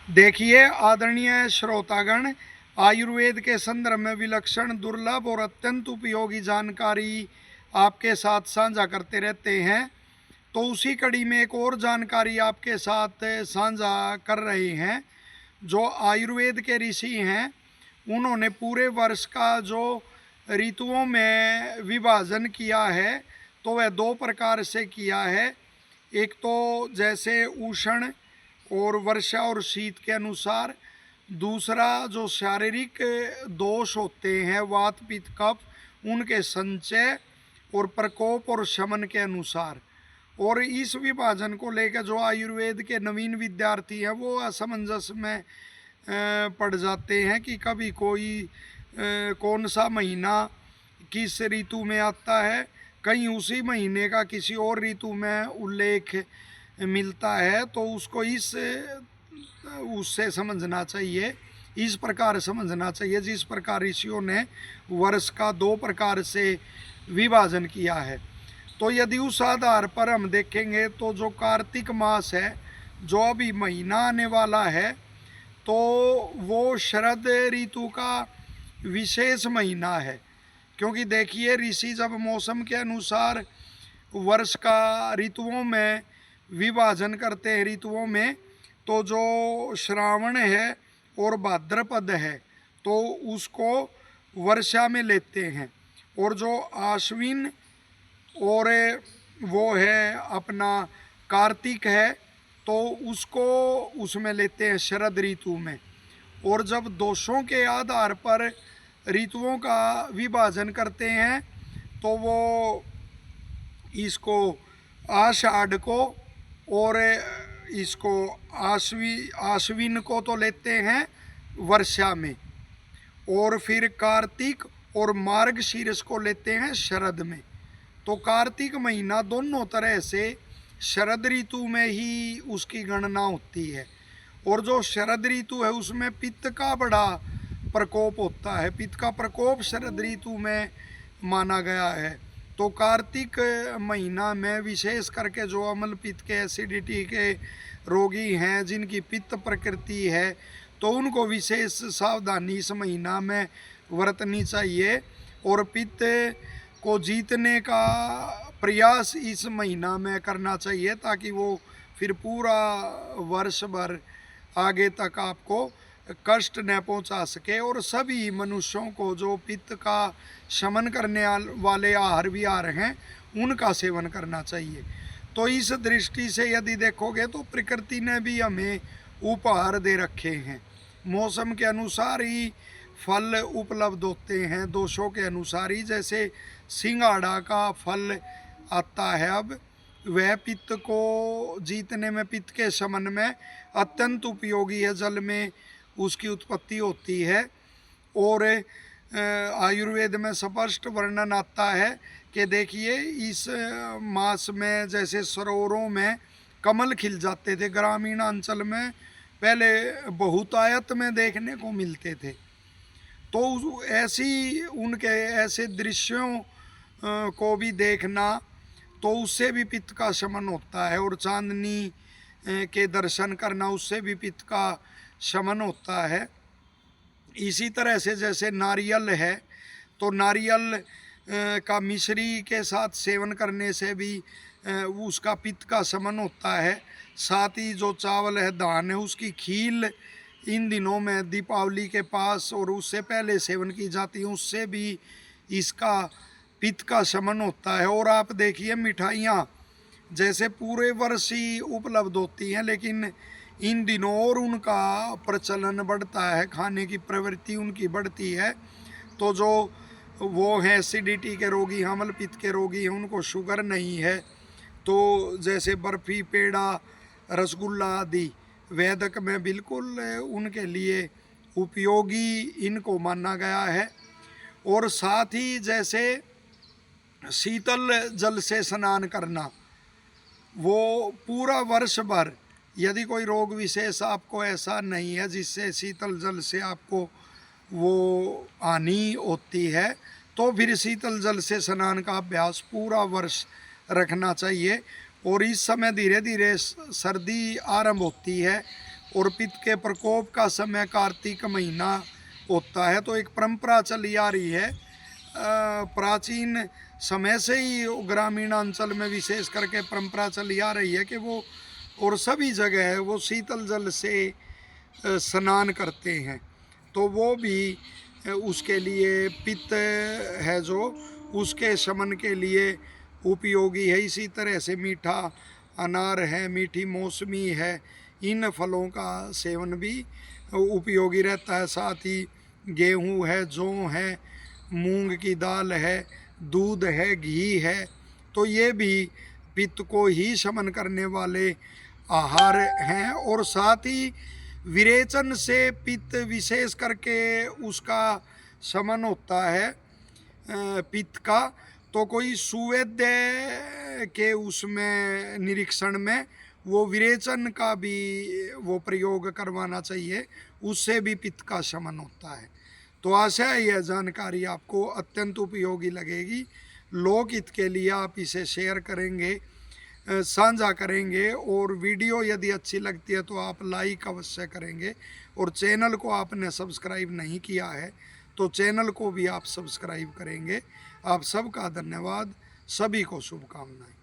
देखिए आदरणीय श्रोतागण, आयुर्वेद के संदर्भ में विलक्षण, दुर्लभ और अत्यंत उपयोगी जानकारी आपके साथ साझा करते रहते हैं। तो उसी कड़ी में एक और जानकारी आपके साथ साझा कर रहे हैं। जो आयुर्वेद के ऋषि हैं, उन्होंने पूरे वर्ष का जो ऋतुओं में विभाजन किया है, तो वह दो प्रकार से किया है। एक तो जैसे उष्ण और वर्षा और शीत के अनुसार, दूसरा जो शारीरिक दोष होते हैं वात पित्त कफ, उनके संचय और प्रकोप और शमन के अनुसार। और इस विभाजन को लेकर जो आयुर्वेद के नवीन विद्यार्थी हैं वो असमंजस में पड़ जाते हैं कि कभी कोई कौन सा महीना किस ऋतु में आता है, कहीं उसी महीने का किसी और ऋतु में उल्लेख मिलता है। तो उसको इस उससे समझना चाहिए, इस प्रकार समझना चाहिए जिस प्रकार ऋषियों ने वर्ष का दो प्रकार से विभाजन किया है। तो यदि उस आधार पर हम देखेंगे तो जो कार्तिक मास है, जो अभी महीना आने वाला है, तो वो शरद ऋतु का विशेष महीना है। क्योंकि देखिए ऋषि जब मौसम के अनुसार वर्ष का ऋतुओं में विभाजन करते हैं ऋतुओं में, तो जो श्रावण है और भाद्रपद है तो उसको वर्षा में लेते हैं, और जो आश्विन और वो है अपना कार्तिक है तो उसको उसमें लेते हैं शरद ऋतु में। और जब दोषों के आधार पर ऋतुओं का विभाजन करते हैं तो वो इसको आषाढ़ को और इसको आश्विन को तो लेते हैं वर्षा में, और फिर कार्तिक और मार्गशीर्ष को लेते हैं शरद में। तो कार्तिक महीना दोनों तरह से शरद ऋतु में ही उसकी गणना होती है। और जो शरद ऋतु है उसमें पित्त का बड़ा प्रकोप होता है, पित्त का प्रकोप शरद ऋतु में माना गया है। तो कार्तिक महीना में विशेष करके जो अम्ल पित्त के, एसिडिटी के रोगी हैं, जिनकी पित्त प्रकृति है, तो उनको विशेष सावधानी इस महीना में बरतनी चाहिए और पित्त को जीतने का प्रयास इस महीना में करना चाहिए, ताकि वो फिर पूरा वर्ष भर आगे तक आपको कष्ट न पहुंचा सके। और सभी मनुष्यों को जो पित्त का शमन करने वाले आहार विहार हैं उनका सेवन करना चाहिए। तो इस दृष्टि से यदि देखोगे तो प्रकृति ने भी हमें उपहार दे रखे हैं, मौसम के अनुसार ही फल उपलब्ध होते हैं, दोषों के अनुसार ही। जैसे सिंघाड़ा का फल आता है अब, वह पित्त को जीतने में, पित्त के शमन में अत्यंत उपयोगी है, जल में उसकी उत्पत्ति होती है। और आयुर्वेद में स्पष्ट वर्णन आता है कि देखिए इस मास में जैसे सरोवरों में कमल खिल जाते थे, ग्रामीण अंचल में पहले बहुतायत में देखने को मिलते थे। तो ऐसी उनके ऐसे दृश्यों को भी देखना, तो उससे भी पित्त का शमन होता है। और चांदनी के दर्शन करना, उससे भी पित्त का शमन होता है। इसी तरह से जैसे नारियल है, तो नारियल का मिश्री के साथ सेवन करने से भी उसका पित्त का शमन होता है। साथ ही जो चावल है, धान है, उसकी खील इन दिनों में दीपावली के पास और उससे पहले सेवन की जाती है, उससे भी इसका पित्त का शमन होता है। और आप देखिए मिठाइयाँ जैसे पूरे वर्ष ही उपलब्ध होती हैं, लेकिन इन दिनों और उनका प्रचलन बढ़ता है, खाने की प्रवृत्ति उनकी बढ़ती है। तो जो वो हैं एसिडिटी के रोगी, अम्ल पित्त के रोगी हैं, उनको शुगर नहीं है, तो जैसे बर्फ़ी, पेड़ा, रसगुल्ला आदि वैदक में बिल्कुल उनके लिए उपयोगी इनको माना गया है। और साथ ही जैसे शीतल जल से स्नान करना, वो पूरा वर्ष भर यदि कोई रोग विशेष आपको ऐसा नहीं है जिससे शीतल जल से आपको वो हानि होती है, तो फिर शीतल जल से स्नान का अभ्यास पूरा वर्ष रखना चाहिए। और इस समय धीरे धीरे सर्दी आरंभ होती है और पित्त के प्रकोप का समय कार्तिक महीना होता है। तो एक परंपरा चली आ रही है प्राचीन समय से ही, ग्रामीण अंचल में विशेष करके परंपरा चली आ रही है कि वो, और सभी जगह है, वो शीतल जल से स्नान करते हैं। तो वो भी उसके लिए पित्त है जो उसके शमन के लिए उपयोगी है। इसी तरह से मीठा अनार है, मीठी मौसमी है, इन फलों का सेवन भी उपयोगी रहता है। साथ ही गेहूँ है, जौ है, मूंग की दाल है, दूध है, घी है, तो ये भी पित्त को ही शमन करने वाले आहार हैं। और साथ ही विरेचन से पित्त विशेष करके उसका शमन होता है पित्त का। तो कोई सुवेद्य के उसमें निरीक्षण में वो विरेचन का भी वो प्रयोग करवाना चाहिए, उससे भी पित्त का शमन होता है। तो आशा है यह जानकारी आपको अत्यंत उपयोगी लगेगी। लोकहित के लिए आप इसे शेयर करेंगे, साझा करेंगे, और वीडियो यदि अच्छी लगती है तो आप लाइक अवश्य करेंगे। और चैनल को आपने सब्सक्राइब नहीं किया है तो चैनल को भी आप सब्सक्राइब करेंगे। आप सबका धन्यवाद, सभी को शुभकामनाएं।